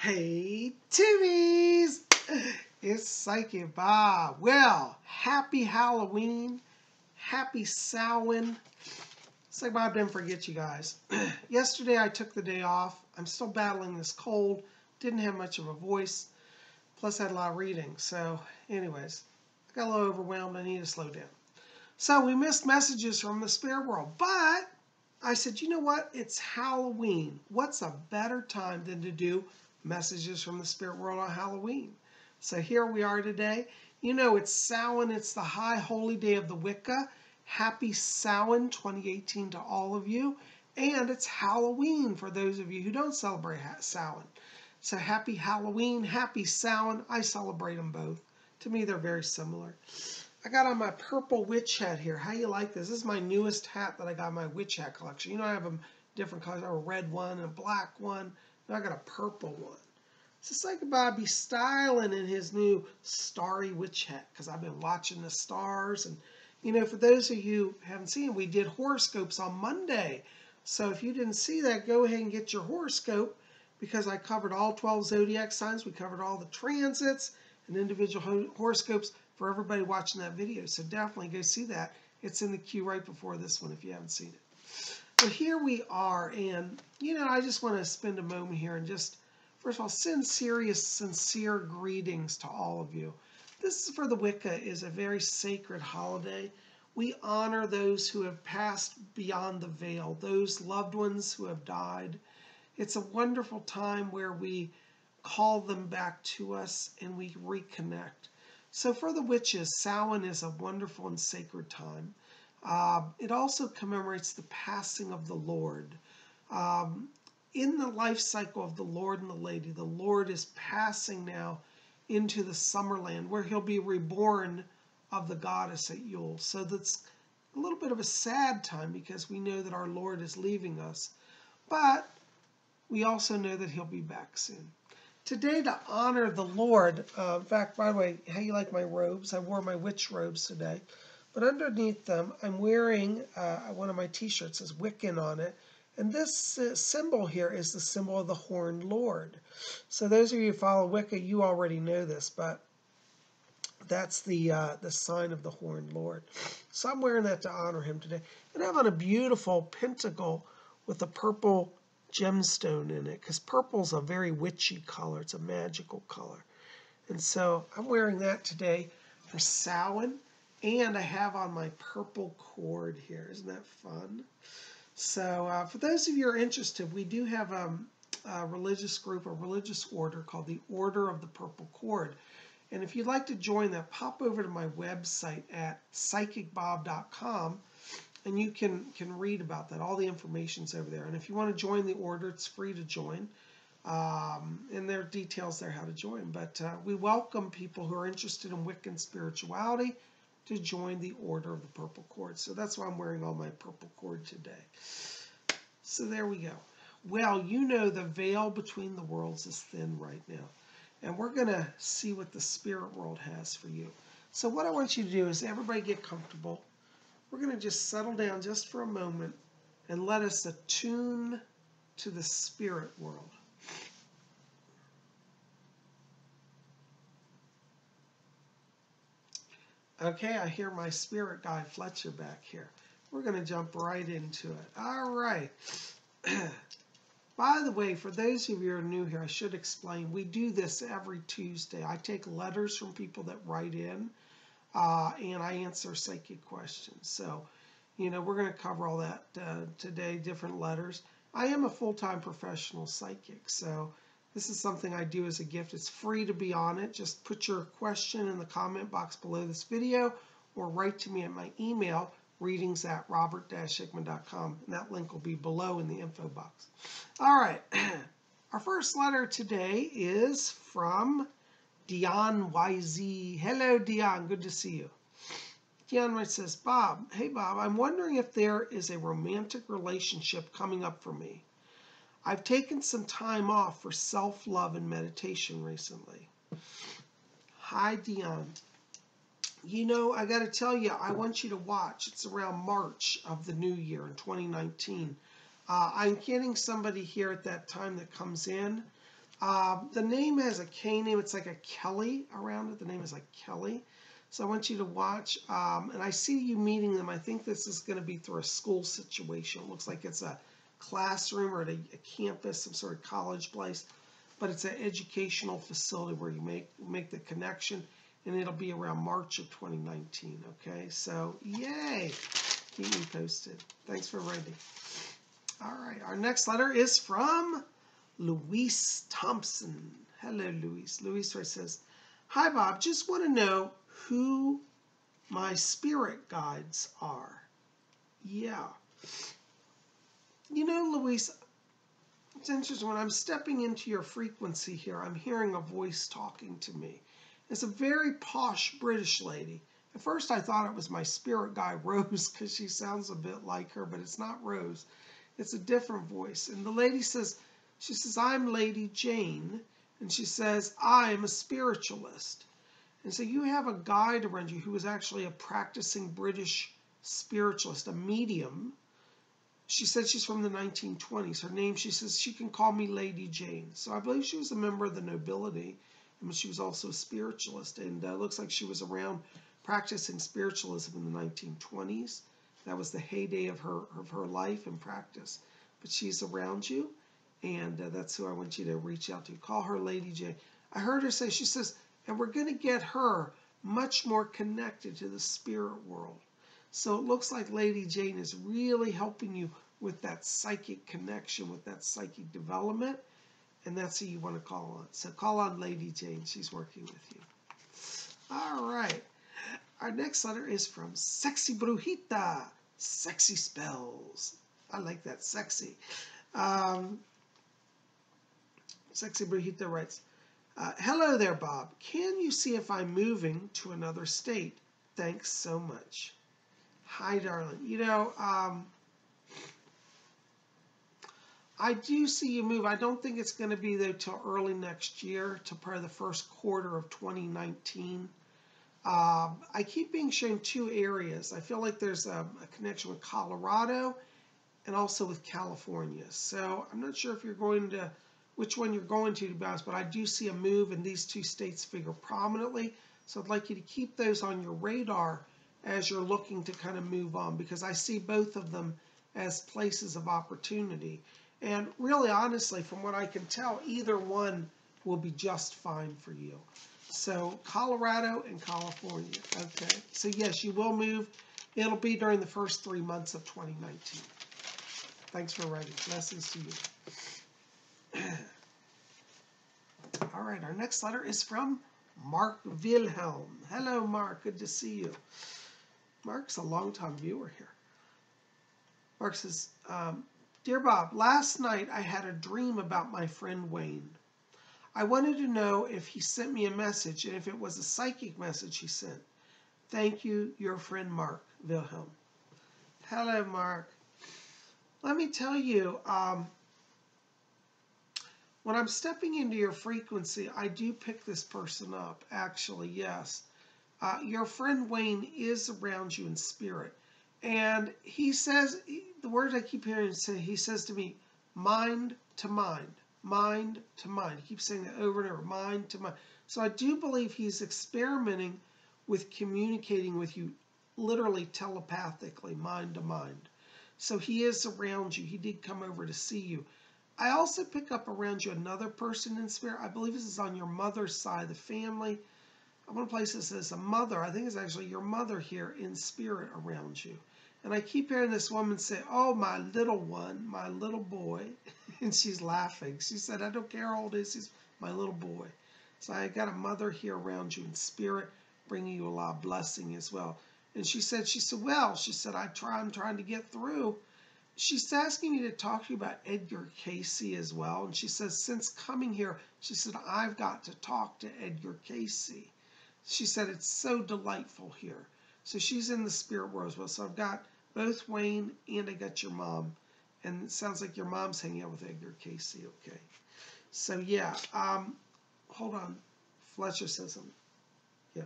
Hey, Tubies! It's Psychic Bob. Well, happy Halloween. Happy Samhain. Psychic Bob didn't forget you guys. Yesterday I took the day off. I'm still battling this cold. Didn't have much of a voice. Plus I had a lot of reading. So anyways, I got a little overwhelmed. I need to slow down. So we missed messages from the spirit world. But I said, you know what? It's Halloween. What's a better time than to do messages from the spirit world on Halloween? So here we are today. You know, it's Samhain. It's the high holy day of the Wicca. Happy Samhain 2018 to all of you. And it's Halloween for those of you who don't celebrate Samhain. So happy Halloween, happy Samhain. I celebrate them both. To me, they're very similar. I got on my purple witch hat here. How you like this? This is my newest hat that I got in my witch hat collection. You know, I have them different colors. I have a red one and a black one. Now I got a purple one. So Psychic Bob be styling in his new starry witch hat because I've been watching the stars. And, you know, for those of you who haven't seen, we did horoscopes on Monday. So if you didn't see that, go ahead and get your horoscope because I covered all 12 zodiac signs. We covered all the transits and individual horoscopes for everybody watching that video. So definitely go see that. It's in the queue right before this one if you haven't seen it. But here we are. And, you know, I just want to spend a moment here and just, first of all, sincere greetings to all of you. This is for the Wicca is a very sacred holiday. We honor those who have passed beyond the veil, those loved ones who have died. It's a wonderful time where we call them back to us and we reconnect. So for the witches, Samhain is a wonderful and sacred time. It also commemorates the passing of the Lord. In the life cycle of the Lord and the Lady, the Lord is passing now into the Summerland where he'll be reborn of the goddess at Yule. So that's a little bit of a sad time because we know that our Lord is leaving us. But we also know that he'll be back soon. Today, to honor the Lord, in fact, by the way, how you like my robes? I wore my witch robes today. But underneath them, I'm wearing one of my t-shirts that says Wiccan on it. And this symbol here is the symbol of the Horned Lord. So those of you who follow Wicca, you already know this, but that's the sign of the Horned Lord. So I'm wearing that to honor him today. And I have on a beautiful pentacle with a purple gemstone in it, because purple's a very witchy color. It's a magical color. And so I'm wearing that today for Samhain, and I have on my purple cord here. Isn't that fun? So for those of you who are interested, we do have a religious group, a religious order called the Order of the Purple Cord. And if you'd like to join that, pop over to my website at psychicbob.com. And you can read about that. All the information's over there. And if you want to join the order, it's free to join. And there are details there how to join. But we welcome people who are interested in Wiccan spirituality to join the Order of the Purple Cord. So that's why I'm wearing all my purple cord today. So there we go. Well, you know the veil between the worlds is thin right now. And we're going to see what the spirit world has for you. So what I want you to do is everybody get comfortable. We're going to just settle down just for a moment and let us attune to the spirit world. Okay, I hear my spirit guide Fletcher back here. We're going to jump right into it. All right. By the way, for those of you who are new here, I should explain, we do this every Tuesday. I take letters from people that write in. And I answer psychic questions. So, you know, we're going to cover all that today, different letters. I am a full-time professional psychic, so this is something I do as a gift. It's free to be on it. Just put your question in the comment box below this video or write to me at my email, readings@robert-hickman.com, and that link will be below in the info box. All right. Our first letter today is from Dion YZ. Hello, Dion. Good to see you. Dion says, Bob, hey, Bob, I'm wondering if there is a romantic relationship coming up for me. I've taken some time off for self-love and meditation recently. Hi, Dion. You know, I got to tell you, I want you to watch. It's around March of the new year in 2019. I'm getting somebody here at that time that comes in. The name has a K name. It's like a Kelly around it. The name is like Kelly. So I want you to watch. And I see you meeting them. I think this is going to be through a school situation. It looks like it's a classroom or at a campus, some sort of college place. But it's an educational facility where you make the connection. And it'll be around March of 2019. Okay, so yay. Keep me posted. Thanks for writing. All right, our next letter is from Louise Thompson. Hello, Louise. Louise says, "Hi, Bob. Just want to know who my spirit guides are." Yeah. You know, Louise, it's interesting. When I'm stepping into your frequency here, I'm hearing a voice talking to me. It's a very posh British lady. At first, I thought it was my spirit guide, Rose, because she sounds a bit like her, but it's not Rose. It's a different voice. And the lady says, she says, "I'm Lady Jane." And she says, "I am a spiritualist." And so you have a guide around you who is actually a practicing British spiritualist, a medium. She said she's from the 1920s. Her name, she says, she can call me Lady Jane. So I believe she was a member of the nobility. And she was also a spiritualist. And it looks like she was around practicing spiritualism in the 1920s. That was the heyday of her life and practice. But she's around you. And that's who I want you to reach out to. Call her Lady Jane. I heard her say, she says, and we're going to get her much more connected to the spirit world. So it looks like Lady Jane is really helping you with that psychic connection, with that psychic development. And that's who you want to call on. So call on Lady Jane. She's working with you. All right. Our next letter is from Sexy Brujita. Sexy spells. I like that, sexy. Sexy Brujita writes, "Hello there, Bob. Can you see if I'm moving to another state? Thanks so much." Hi, darling. You know, I do see you move. I don't think it's going to be there till early next year, to probably the first quarter of 2019. I keep being shown two areas. I feel like there's a connection with Colorado and also with California. So I'm not sure if you're going to, which one you're going to be honest, but I do see a move and these two states figure prominently. So I'd like you to keep those on your radar as you're looking to kind of move on, because I see both of them as places of opportunity. And really, honestly, from what I can tell, either one will be just fine for you. So Colorado and California. Okay. So yes, you will move. It'll be during the first 3 months of 2019. Thanks for writing. Blessings to you. All right. Our next letter is from Mark Wilhelm. Hello, Mark. Good to see you. Mark's a longtime viewer here. Mark says, "Dear Bob, last night I had a dream about my friend Wayne. I wanted to know if he sent me a message and if it was a psychic message he sent. Thank you, your friend Mark Wilhelm." Hello, Mark. Let me tell you, when I'm stepping into your frequency, I do pick this person up, actually, yes. Your friend Wayne is around you in spirit. And he says, the words I keep hearing him say, he says to me, mind to mind, mind to mind. He keeps saying that over and over, mind to mind. So I do believe he's experimenting with communicating with you literally telepathically, mind to mind. So he is around you. He did come over to see you. I also pick up around you another person in spirit. I believe this is on your mother's side of the family. I want to place this as a mother. I think it's actually your mother here in spirit around you. And I keep hearing this woman say, "Oh, my little one, my little boy." And she's laughing. She said, "I don't care how old he is, he's my little boy." So I got a mother here around you in spirit, bringing you a lot of blessing as well. And she said, "Well," she said, I'm trying to get through." She's asking me to talk to you about Edgar Casey as well. And she says, since coming here, she said, I've got to talk to Edgar Casey. She said, it's so delightful here. So she's in the spirit world as well. So I've got both Wayne and I got your mom. And it sounds like your mom's hanging out with Edgar Casey. Okay. So yeah, hold on. Fletcher says something. Yeah.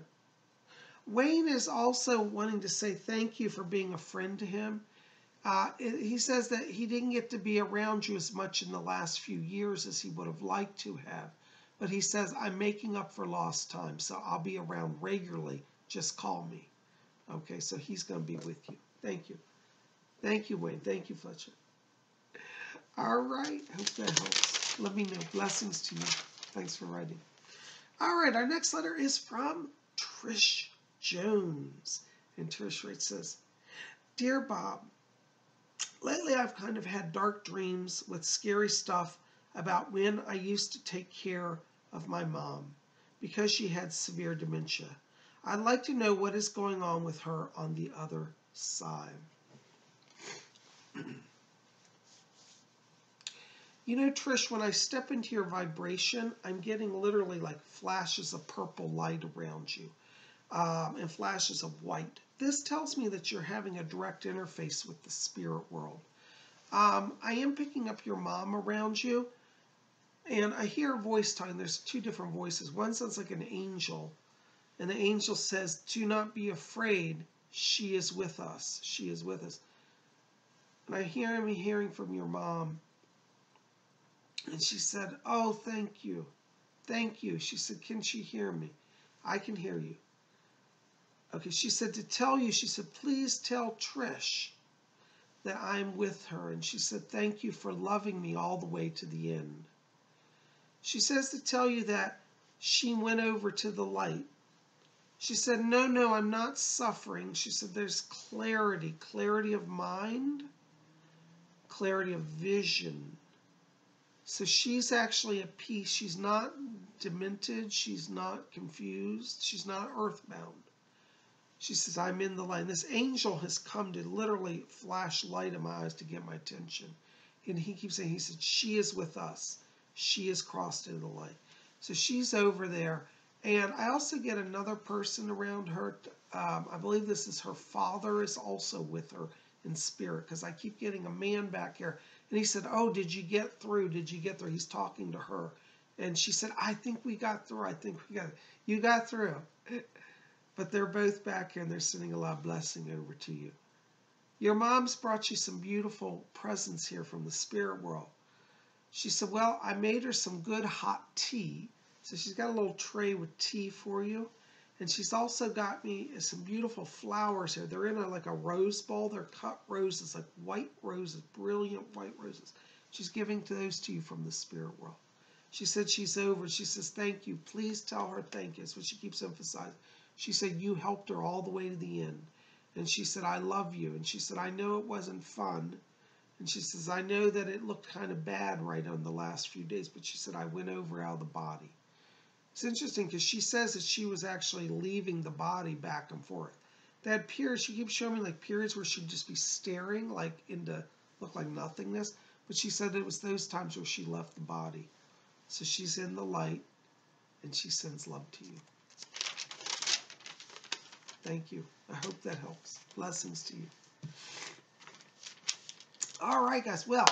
Wayne is also wanting to say thank you for being a friend to him. He says that he didn't get to be around you as much in the last few years as he would have liked to have. But he says, I'm making up for lost time, so I'll be around regularly. Just call me. Okay, so he's going to be with you. Thank you. Thank you, Wayne. Thank you, Fletcher. All right. Hope that helps. Let me know. Blessings to you. Thanks for writing. All right. Our next letter is from Trish Jones. And Trish writes says, Dear Bob, lately I've kind of had dark dreams with scary stuff about when I used to take care of my mom because she had severe dementia. I'd like to know what is going on with her on the other side. You know, Trish, when I step into your vibration, I'm getting literally like flashes of purple light around you and flashes of white. This tells me that you're having a direct interface with the spirit world. I am picking up your mom around you, and I hear a voice talking. There's two different voices. One sounds like an angel, and the angel says, do not be afraid. She is with us. She is with us. And I hear me hearing from your mom. And she said, oh, thank you. Thank you. She said, can she hear me? I can hear you. Okay, she said to tell you, she said, please tell Trish that I'm with her. And she said, thank you for loving me all the way to the end. She says to tell you that she went over to the light. She said, no, I'm not suffering. She said, there's clarity of mind, clarity of vision. So she's actually at peace. She's not demented. She's not confused. She's not earthbound. She says, I'm in the light. This angel has come to literally flash light in my eyes to get my attention. And he keeps saying, he said, she is with us. She has crossed into the light. So she's over there. And I also get another person around her. I believe this is her father is also with her in spirit, because I keep getting a man back here. And he said, oh, did you get through? Did you get through? He's talking to her. And she said, I think we got through. I think we got it. You got through. But they're both back here, and they're sending a lot of blessing over to you. Your mom's brought you some beautiful presents here from the spirit world. She said, well, I made her some good hot tea. So she's got a little tray with tea for you. And she's also got me some beautiful flowers here. They're in like a rose bowl. They're cut roses, like white roses, brilliant white roses. She's giving those to you from the spirit world. She said she's over. She says, thank you. Please tell her thank you. That's what she keeps emphasizing. She said, you helped her all the way to the end. And she said, I love you. And she said, I know it wasn't fun. And she says, I know that it looked kind of bad right on the last few days. But she said, I went over out of the body. It's interesting because she says that she was actually leaving the body back and forth. They had periods, she keeps showing me like periods where she'd just be staring like into, look like nothingness. But she said it was those times where she left the body. So she's in the light and she sends love to you. Thank you. I hope that helps. Blessings to you. All right, guys. Well,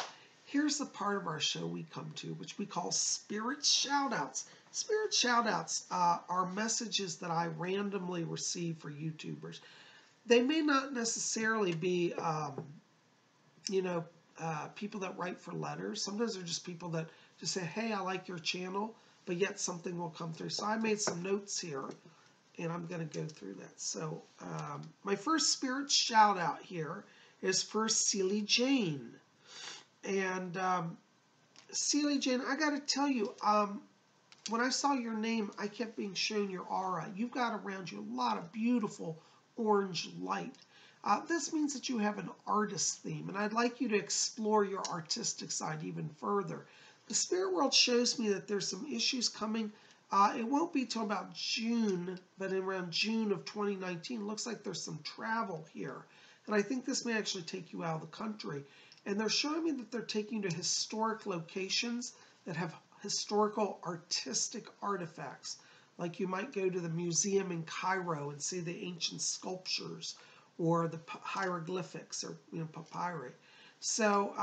here's the part of our show we come to, which we call Spirit Shoutouts. Spirit Shoutouts are messages that I randomly receive for YouTubers. They may not necessarily be, people that write for letters. Sometimes they're just people that just say, hey, I like your channel, but yet something will come through. So I made some notes here, and I'm going to go through that. So my first Spirit Shoutout here is for Seely Jane. And Seely Jane, I got to tell you, when I saw your name, I kept being shown your aura. You've got around you a lot of beautiful orange light. This means that you have an artist theme, and I'd like you to explore your artistic side even further. The spirit world shows me that there's some issues coming. It won't be till about June, but around June of 2019, looks like there's some travel here. And I think this may actually take you out of the country. And they're showing me that they're taking you to historic locations that have historical artistic artifacts. Like you might go to the museum in Cairo and see the ancient sculptures or the hieroglyphics or papyri. So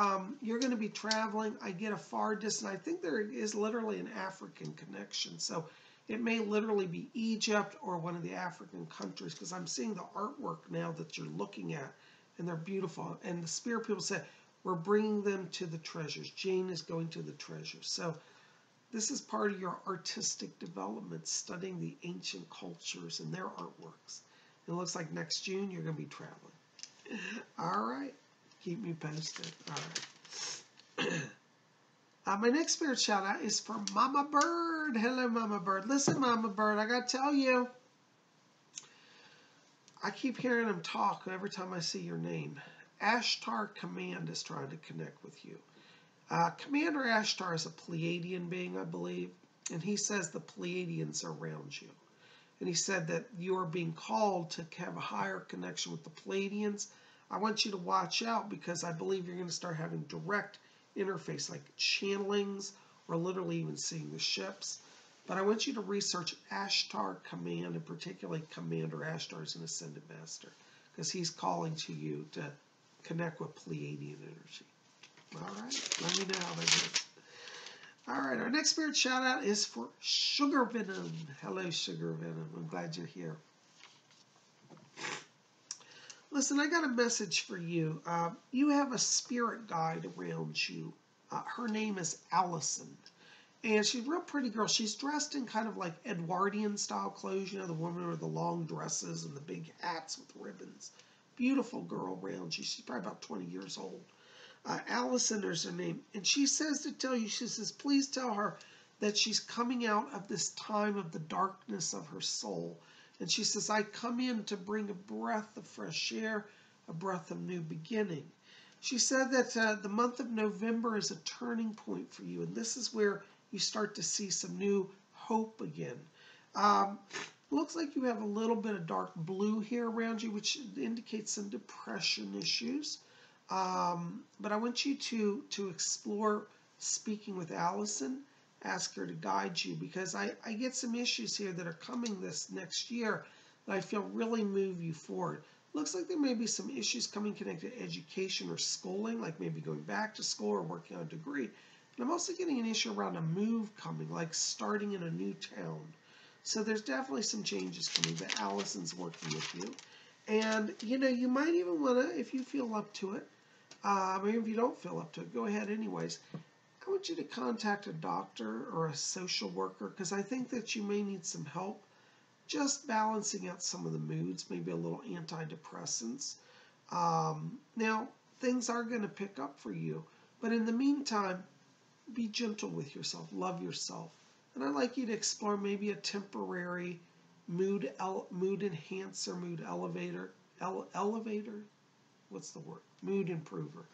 you're going to be traveling. I get a far distance. I think there is literally an African connection. So it may literally be Egypt or one of the African countries, because I'm seeing the artwork now that you're looking at and they're beautiful. And the spirit people said, we're bringing them to the treasures. Jane is going to the treasures. So this is part of your artistic development, studying the ancient cultures and their artworks. It looks like next June you're going to be traveling. All right. Keep me posted. All right. My next spirit shout out is for Mama Bird. Hello, Mama Bird. Listen, Mama Bird, I got to tell you, I keep hearing them talk every time I see your name. Ashtar Command is trying to connect with you. Commander Ashtar is a Pleiadian being, I believe, and he says the Pleiadians are around you. And he said that you are being called to have a higher connection with the Pleiadians. I want you to watch out because I believe you're going to start having direct interface, like channelings or literally even seeing the ships. But I want you to research Ashtar Command, and particularly Commander Ashtar is an Ascended Master, because he's calling to you to connect with Pleiadian energy. All right, let me know how that goes. All right, our next spirit shout out is for Sugar Venom. Hello, Sugar Venom. I'm glad you're here. Listen, I got a message for you. You have a spirit guide around you. Her name is Allison. And she's a real pretty girl. She's dressed in kind of like Edwardian style clothes. You know, the woman with the long dresses and the big hats with ribbons. Beautiful girl around you. She's probably about 20 years old. Allison is her name. And she says to tell you, she says, please tell her that she's coming out of this time of the darkness of her soul. And she says, I come in to bring a breath of fresh air, a breath of new beginning. She said that the month of November is a turning point for you. And this is where you start to see some new hope again. Looks like you have a little bit of dark blue here around you, which indicates some depression issues. But I want you to explore speaking with Allison. Ask her to guide you, because I get some issues here that are coming this next year that I feel really move you forward. Looks like there may be some issues coming connected to education or schooling, like maybe going back to school or working on a degree. And I'm also getting an issue around a move coming, like starting in a new town. So there's definitely some changes coming, but Allison's working with you. And, you know, you might even want to, if you feel up to it, maybe if you don't feel up to it, go ahead anyways. I want you to contact a doctor or a social worker, because I think that you may need some help just balancing out some of the moods, maybe a little antidepressants. Now, things are going to pick up for you, but in the meantime, be gentle with yourself, love yourself. And I'd like you to explore maybe a temporary mood enhancer, mood elevator, what's the word? Mood improver.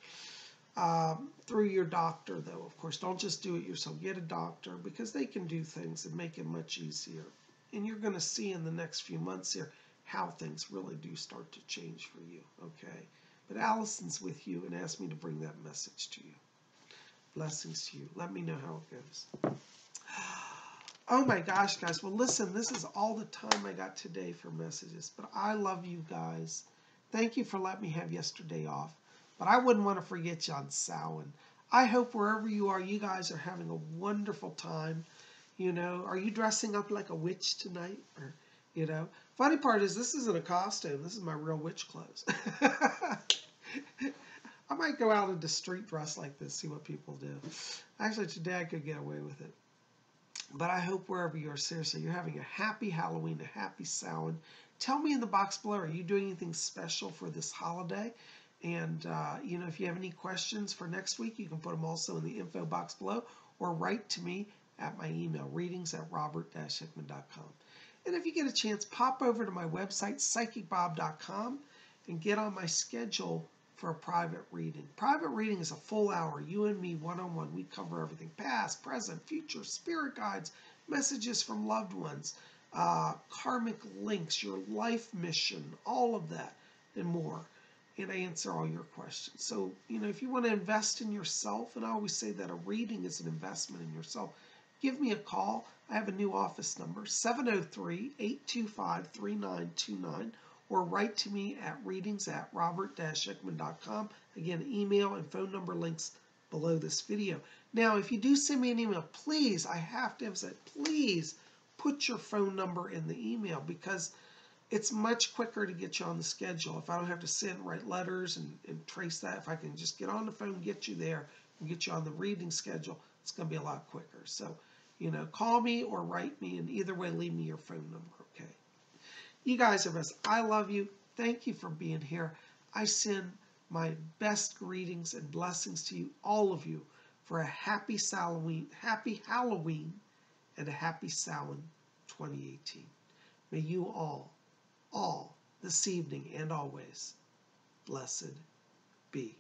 Through your doctor, though, of course. Don't just do it yourself. Get a doctor, because they can do things and make it much easier. And you're going to see in the next few months here how things really do start to change for you, okay? But Allison's with you and asked me to bring that message to you. Blessings to you. Let me know how it goes. Oh my gosh, guys. Well, listen, this is all the time I got today for messages. But I love you guys. Thank you for letting me have yesterday off. But I wouldn't want to forget you on Samhain. I hope wherever you are, you guys are having a wonderful time. You know, are you dressing up like a witch tonight? Or, you know, funny part is this isn't a costume. This is my real witch clothes. I might go out into street dress like this, see what people do. Actually, today I could get away with it. But I hope wherever you are, seriously, you're having a happy Halloween, a happy Samhain. Tell me in the box below, are you doing anything special for this holiday? And, you know, if you have any questions for next week, you can put them also in the info box below, or write to me at my email, readings@robert-hickman.com. And if you get a chance, pop over to my website, psychicbob.com, and get on my schedule for a private reading. Private reading is a full hour, you and me, one-on-one. We cover everything, past, present, future, spirit guides, messages from loved ones, karmic links, your life mission, all of that and more. And I answer all your questions. So, you know, if you want to invest in yourself, and I always say that a reading is an investment in yourself, give me a call. I have a new office number, 703-825-3929, or write to me at readings@robert-hickman.com. Again, email and phone number links below this video. Now, if you do send me an email, please, I have to emphasize, please put your phone number in the email, because it's much quicker to get you on the schedule. If I don't have to write letters and trace that, if I can just get on the phone and get you there and get you on the reading schedule, it's going to be a lot quicker. So, call me or write me, and either way, leave me your phone number, okay? You guys are best. I love you. Thank you for being here. I send my best greetings and blessings to you, all of you, for a happy Halloween, and a happy Samhain 2018. May you all, this evening and always, blessed be.